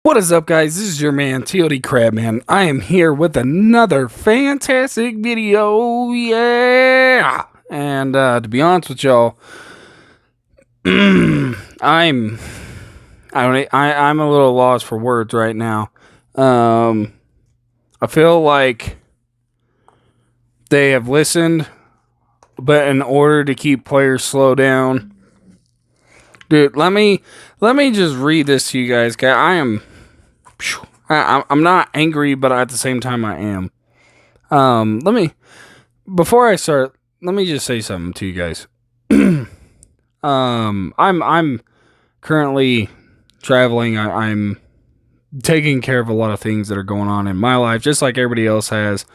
What is up, guys? This is your man, TLD Crabman. I am here with another fantastic video. Yeah! And to be honest with y'all, I'm a little lost for words right now. I feel like they have listened, but in order to keep players slow down, dude, let me just read this to you guys. I'm not angry, but at the same time I am. Before I start, let me just say something to you guys. I'm currently traveling. I'm taking care of a lot of things that are going on in my life, just like everybody else has.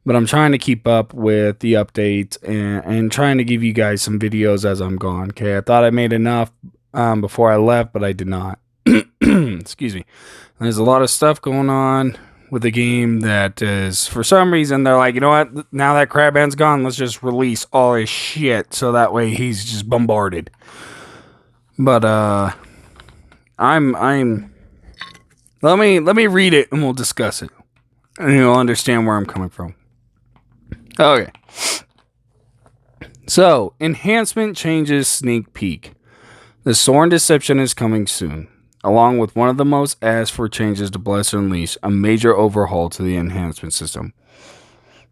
But I'm trying to keep up with the updates and trying to give you guys some videos as I'm gone. Okay, I thought I made enough before I left, but I did not. Excuse me. There's a lot of stuff going on with the game that is, for some reason, they're like, you know what? Now that Crabman's gone, let's just release all his shit so that way he's just bombarded. But let me read it and we'll discuss it, and you'll understand where I'm coming from. Okay. So, Enhancement Changes sneak peek. The Soaring Deception is coming soon, along with one of the most asked for changes to Bless and Unleash, a major overhaul to the enhancement system.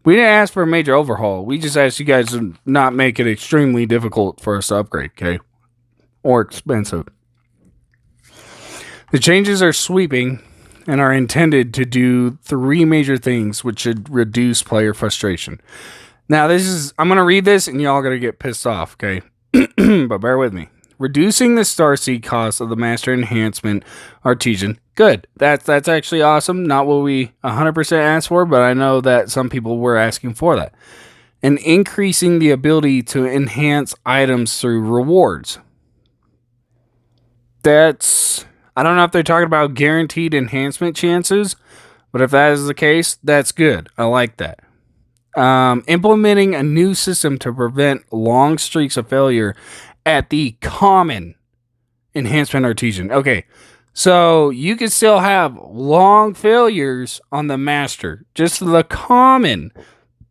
We didn't ask for a major overhaul. We just asked you guys to not make it extremely difficult for us to upgrade, okay? Or expensive. The changes are sweeping and are intended to do three major things which should reduce player frustration. Now, I'm going to read this and y'all going to get pissed off, okay? But bear with me. Reducing the starseed cost of the Master Enhancement Artisan. Good. That's actually awesome. Not what we 100% asked for, but I know that some people were asking for that. And increasing the ability to enhance items through rewards. I don't know if they're talking about guaranteed enhancement chances, but if that is the case, that's good. I like that. Implementing a new system to prevent long streaks of failure at the common enhancement artisan. Okay, so you can still have long failures on the master, just the common,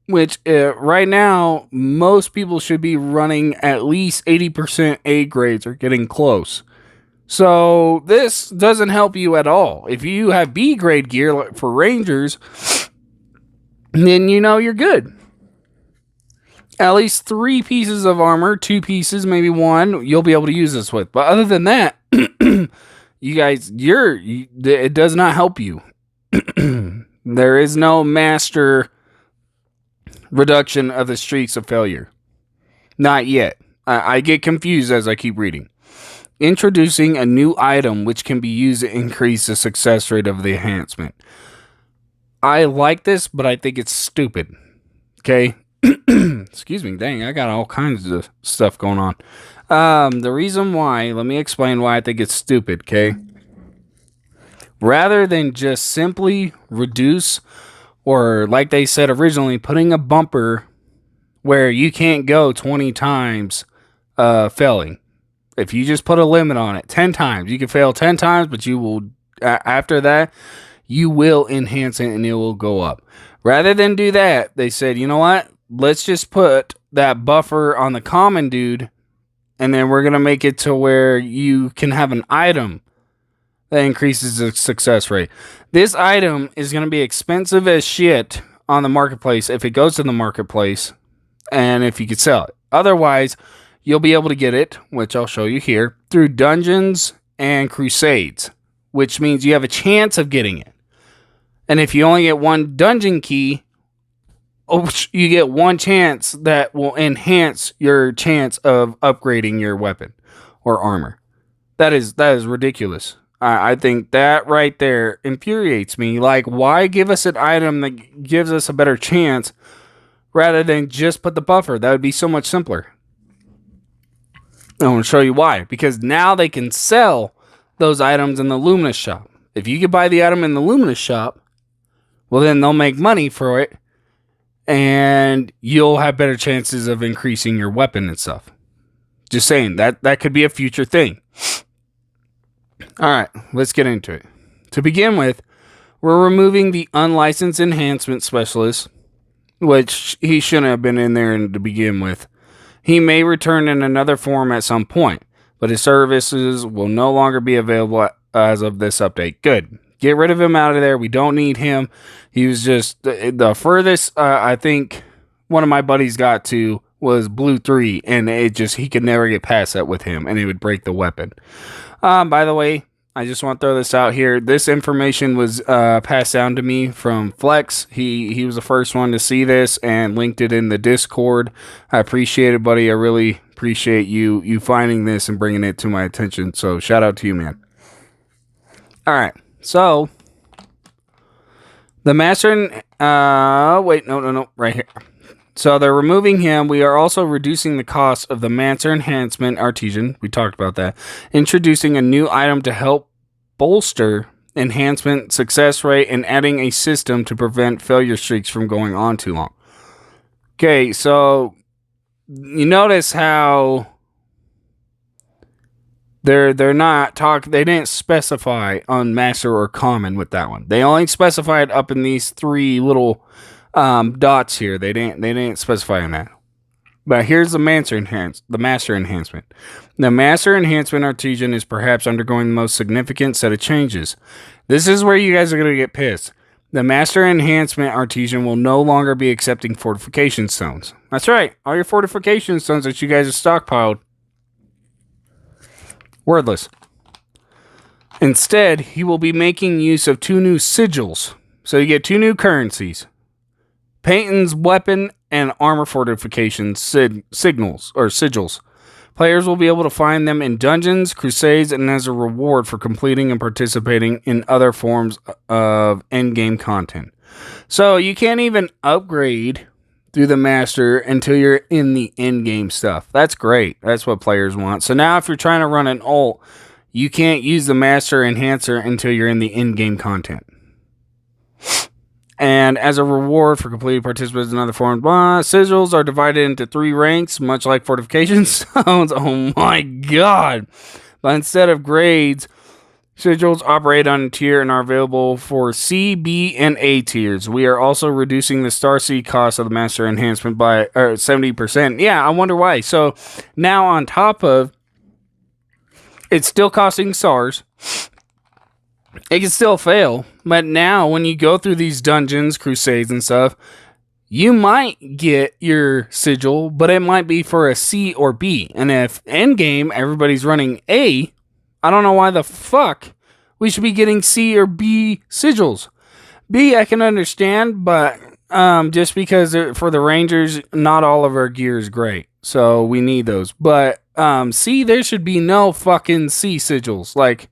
which right now most people should be running at least 80% A grades or getting close. So this doesn't help you at all. If you have B grade gear for Rangers, then you know you're good. At least 3 pieces of armor, 2 pieces, maybe 1, you'll be able to use this with. But other than that, you guys, it does not help you. There is no master reduction of the streaks of failure. Not yet. I get confused as I keep reading. Introducing a new item which can be used to increase the success rate of the enhancement. I like this, but I think it's stupid. Okay? Excuse me, dang, I got all kinds of stuff going on. The reason why, let me explain why I think it's stupid, okay? Rather than just simply reduce, or like they said originally, putting a bumper where you can't go 20 times failing. If you just put a limit on it, 10 times, you can fail 10 times, but you will, after that, you will enhance it and it will go up. Rather than do that, they said, you know what? Let's just put that buffer on the common dude, and then we're going to make it to where you can have an item that increases the success rate. This item is going to be expensive as shit on the marketplace if it goes to the marketplace and if you could sell it. Otherwise, you'll be able to get it, which I'll show you here, through dungeons and crusades, which means you have a chance of getting it. And if you only get 1 dungeon key, you get 1 chance that will enhance your chance of upgrading your weapon or armor. That is ridiculous. I think that right there infuriates me. Like, why give us an item that gives us a better chance rather than just put the buffer? That would be so much simpler. I want to show you why. Because now they can sell those items in the Luminous shop. If you could buy the item in the Luminous shop, well, then they'll make money for it, and you'll have better chances of increasing your weapon and stuff. Just saying, that could be a future thing. All right, let's get into it. To begin with, we're removing the unlicensed enhancement specialist, which he shouldn't have been in there to begin with. He may return in another form at some point, but his services will no longer be available as of this update. Good. Get rid of him out of there. We don't need him. He was just the furthest I think one of my buddies got to was Blue 3, and he could never get past that with him, and it would break the weapon. By the way, I just want to throw this out here. This information was passed down to me from Flex. He was the first one to see this and linked it in the Discord. I appreciate it, buddy. I really appreciate you finding this and bringing it to my attention. So shout out to you, man. All right. So the master. Wait, no, right here. So they're removing him. We are also reducing the cost of the Master Enhancement Artisan. We talked about that. Introducing a new item to help bolster enhancement success rate and adding a system to prevent failure streaks from going on too long. Okay, so you notice how they're not they didn't specify on Master or Common with that one. They only specified up in these three little dots here. They didn't specify on that. But here's the Master Enhancement. The Master Enhancement Artisan is perhaps undergoing the most significant set of changes. This is where you guys are going to get pissed. The Master Enhancement Artisan will no longer be accepting fortification stones. That's right. All your fortification stones that you guys have stockpiled. Wordless. Instead, he will be making use of 2 new sigils. So you get 2 new currencies. Payton's weapon and armor fortification signals or sigils. Players will be able to find them in dungeons, crusades, and as a reward for completing and participating in other forms of endgame content. So you can't even upgrade through the master until you're in the endgame stuff. That's great. That's what players want. So now if you're trying to run an ult, you can't use the master enhancer until you're in the endgame content. And as a reward for completing participants in other forms, sigils are divided into 3 ranks, much like fortification stones. Oh my god. But instead of grades, sigils operate on a tier and are available for C, B, and A tiers. We are also reducing the star seed cost of the master enhancement by 70%. Yeah, I wonder why. So now on top of it's still costing stars. It can still fail, but now when you go through these dungeons, crusades, and stuff, you might get your sigil, but it might be for a C or B. And if endgame everybody's running A, I don't know why the fuck we should be getting C or B sigils. B I can understand, but just because for the Rangers, not all of our gear is great, so we need those. But C, there should be no fucking C sigils. Like,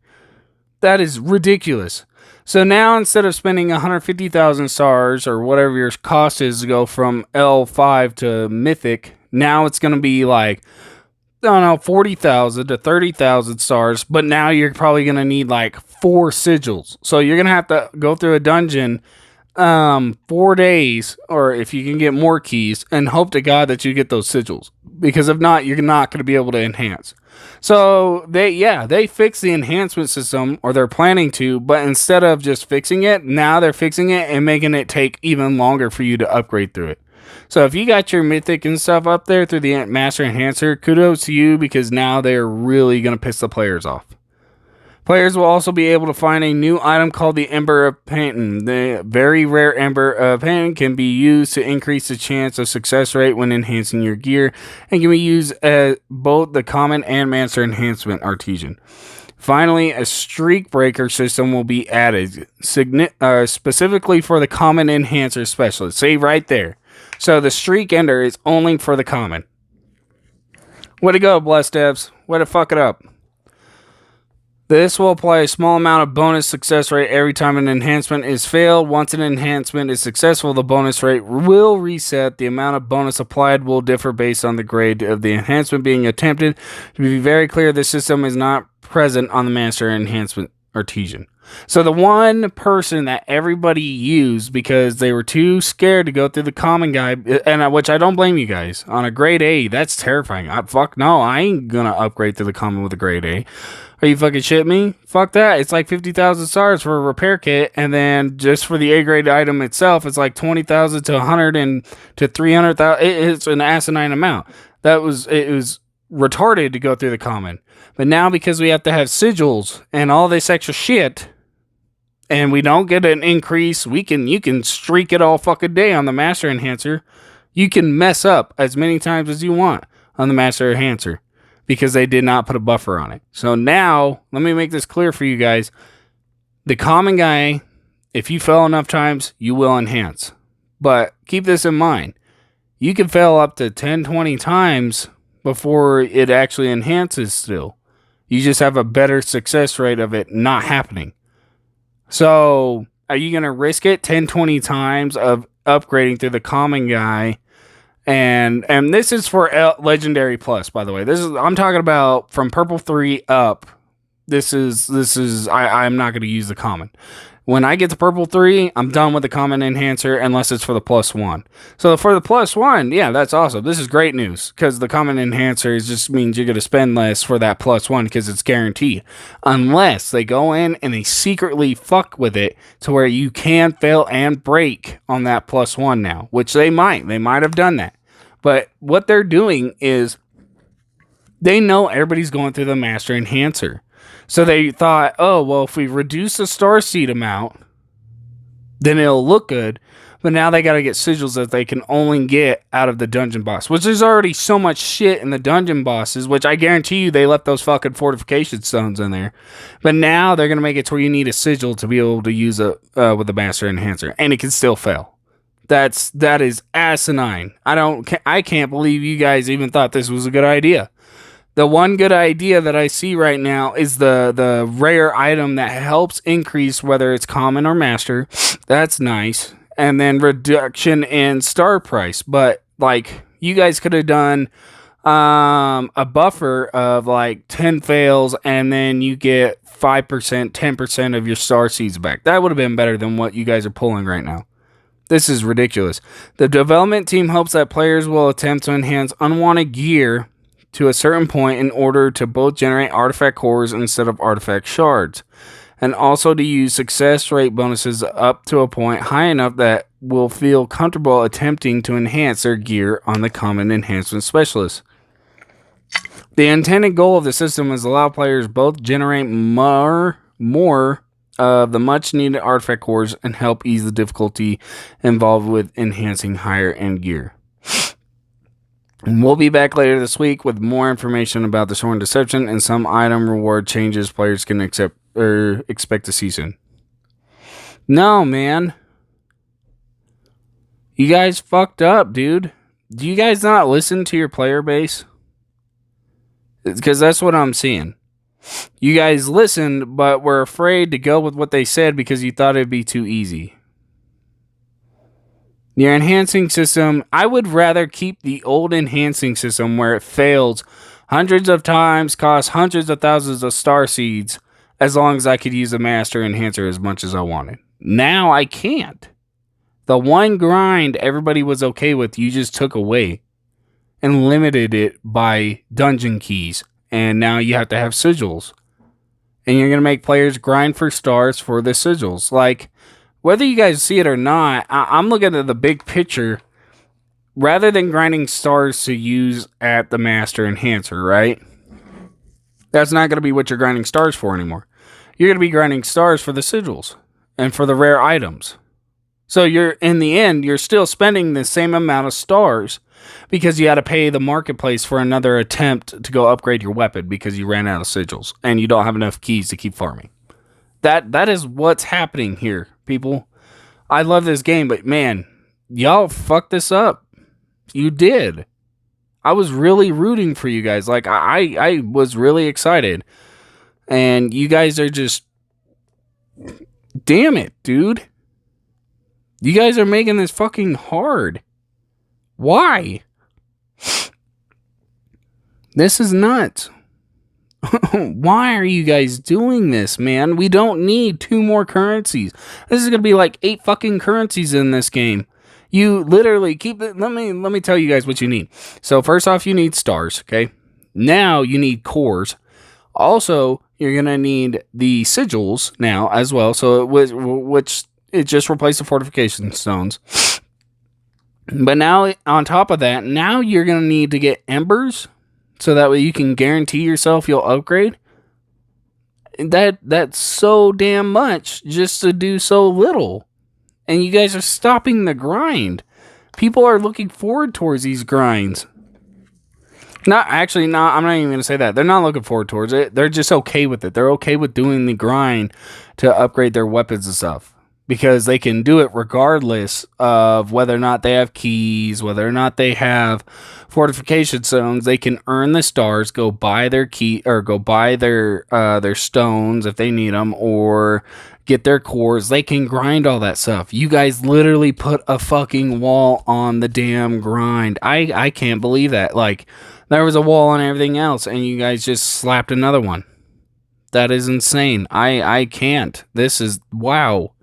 that is ridiculous. So now instead of spending 150,000 stars or whatever your cost is to go from L5 to Mythic, now it's going to be like, I don't know, 40,000 to 30,000 stars. But now you're probably going to need like 4 sigils. So you're going to have to go through a dungeon 4 days, or if you can get more keys, and hope to God that you get those sigils. Because if not, you're not going to be able to enhance. So they fixed the enhancement system, or they're planning to, but instead of just fixing it, now they're fixing it and making it take even longer for you to upgrade through it. So if you got your mythic and stuff up there through the master enhancer, kudos to you, because now they're really going to piss the players off. Players will also be able to find a new item called the Ember of Painting. The very rare Ember of Painting can be used to increase the chance of success rate when enhancing your gear, and can be used as both the common and master enhancement artisan. Finally, a streak breaker system will be added, specifically for the common enhancer specialist. See right there. So the streak ender is only for the common. Way to go, Blessed Devs. Way to fuck it up. This will apply a small amount of bonus success rate every time an enhancement is failed. Once an enhancement is successful, the bonus rate will reset. The amount of bonus applied will differ based on the grade of the enhancement being attempted. To be very clear, this system is not present on the Master Enhancement Artesian. So the one person that everybody used because they were too scared to go through the common guide, and which I don't blame you guys, on a grade A, that's terrifying. Fuck no, I ain't gonna upgrade to the common with a grade A. Are you fucking shitting me? Fuck that. It's like 50,000 stars for a repair kit, and then just for the A grade item itself, it's like 20,000 to 100 and to 300,000. It's an asinine amount. It was retarded to go through the common. But now because we have to have sigils and all this extra shit, and we don't get an increase, you can streak it all fucking day on the Master Enhancer. You can mess up as many times as you want on the Master Enhancer because they did not put a buffer on it. So now, let me make this clear for you guys. The common guy, if you fail enough times, you will enhance. But keep this in mind. You can fail up to 10, 20 times before it actually enhances still. You just have a better success rate of it not happening. So, are you going to risk it 10, 20 times of upgrading through the common guy? And this is for Legendary Plus, by the way. I'm talking about from Purple 3 up. I'm not going to use the common. When I get to Purple 3, I'm done with the common enhancer unless it's for the +1. So for the +1, yeah, that's awesome. This is great news because the common enhancer just means you're going to spend less for that +1 because it's guaranteed. Unless they go in and they secretly fuck with it to where you can fail and break on that +1 now, which they might. They might have done that. But what they're doing is they know everybody's going through the Master Enhancer. So they thought, oh, well, if we reduce the star seed amount, then it'll look good. But now they got to get sigils that they can only get out of the dungeon boss, which there's already so much shit in the dungeon bosses, which I guarantee you they left those fucking fortification stones in there. But now they're going to make it to where you need a sigil to be able to use it with the Master Enhancer, and it can still fail. That is asinine. I can't believe you guys even thought this was a good idea. The one good idea that I see right now is the rare item that helps increase whether it's common or master. That's nice. And then reduction in star price. But like you guys could have done a buffer of like 10 fails and then you get 5%, 10% of your star seeds back. That would have been better than what you guys are pulling right now. This is ridiculous. The development team hopes that players will attempt to enhance unwanted gear to a certain point in order to both generate artifact cores instead of artifact shards, and also to use success rate bonuses up to a point high enough that will feel comfortable attempting to enhance their gear on the common enhancement specialist. The intended goal of the system is to allow players both generate more of the much needed artifact cores and help ease the difficulty involved with enhancing higher end gear. We'll be back later this week with more information about the Sworn Deception and some item reward changes players can expect to see soon. No, man. You guys fucked up, dude. Do you guys not listen to your player base? Because that's what I'm seeing. You guys listened, but were afraid to go with what they said because you thought it'd be too easy. Your enhancing system, I would rather keep the old enhancing system where it fails hundreds of times, costs hundreds of thousands of star seeds, as long as I could use the Master Enhancer as much as I wanted. Now I can't. The one grind everybody was okay with, you just took away and limited it by dungeon keys. And now you have to have sigils. And you're going to make players grind for stars for the sigils. Like, whether you guys see it or not, I'm looking at the big picture. Rather than grinding stars to use at the Master Enhancer, right? That's not going to be what you're grinding stars for anymore. You're going to be grinding stars for the sigils and for the rare items. So in the end, you're still spending the same amount of stars because you had to pay the marketplace for another attempt to go upgrade your weapon because you ran out of sigils and you don't have enough keys to keep farming. That is what's happening here, people. I love this game, but man, y'all fucked this up. You did. I was really rooting for you guys. Like, I was really excited. And you guys are just... Damn it, dude. You guys are making this fucking hard. Why? This is nuts. Why are you guys doing this, man? We don't need 2 more currencies. This is gonna be like 8 fucking currencies in this game. You literally keep it. Let me tell you guys what you need. So first off, you need stars. Okay. Now you need cores. Also, you're gonna need the sigils now as well. So it was which it just replaced the fortification stones. But now on top of that, now you're gonna need to get embers, so that way you can guarantee yourself you'll upgrade. That's so damn much just to do so little. And you guys are stopping the grind. People are looking forward towards these grinds. Not actually, no, I'm not even going to say that. They're not looking forward towards it. They're just okay with it. They're okay with doing the grind to upgrade their weapons and stuff. Because they can do it regardless of whether or not they have keys, whether or not they have fortification zones. They can earn the stars, go buy their key, or go buy their stones if they need them, or get their cores. They can grind all that stuff. You guys literally put a fucking wall on the damn grind. I can't believe that. Like, there was a wall on everything else, and you guys just slapped another one. That is insane. I can't. This is wow.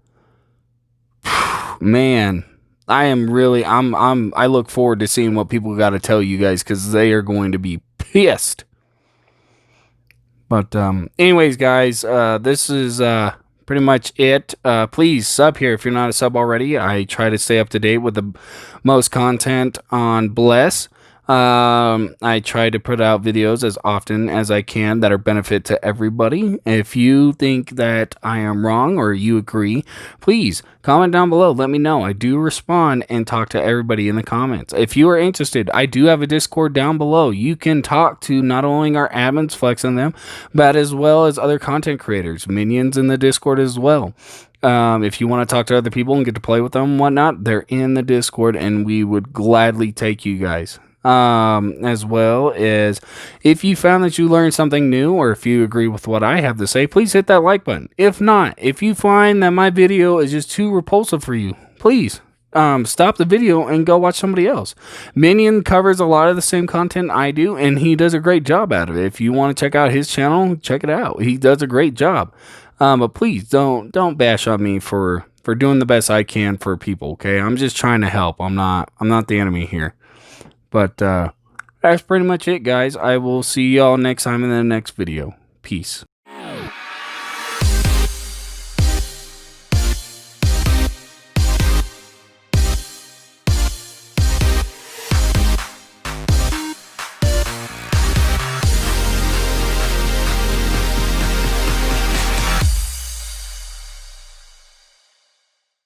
Man, I look forward to seeing what people got to tell you guys, because they are going to be pissed. But anyways, guys, this is pretty much it. Please sub here if you're not a sub already. I try to stay up to date with the most content on Bless. I try to put out videos as often as I can that are benefit to everybody. If you think that I am wrong or you agree, please comment down below. Let me know. I do respond and talk to everybody in the comments. If you are interested, I do have a Discord down below. You can talk to not only our admins, flexing them, but as well as other content creators, minions in the Discord as well. If you want to talk to other people and get to play with them and whatnot, they're in the Discord, and we would gladly take you guys. As well as if you found that you learned something new, or if you agree with what I have to say, please hit that like button. If not, if you find that my video is just too repulsive for you, please stop the video and go watch somebody else. Minion covers a lot of the same content I do, and he does a great job out of it. If you want to check out his channel, check it out. He does a great job. But please don't bash on me for doing the best I can for people. Okay, I'm just trying to help. I'm not the enemy here. But that's pretty much it, guys. I will see y'all next time in the next video. Peace.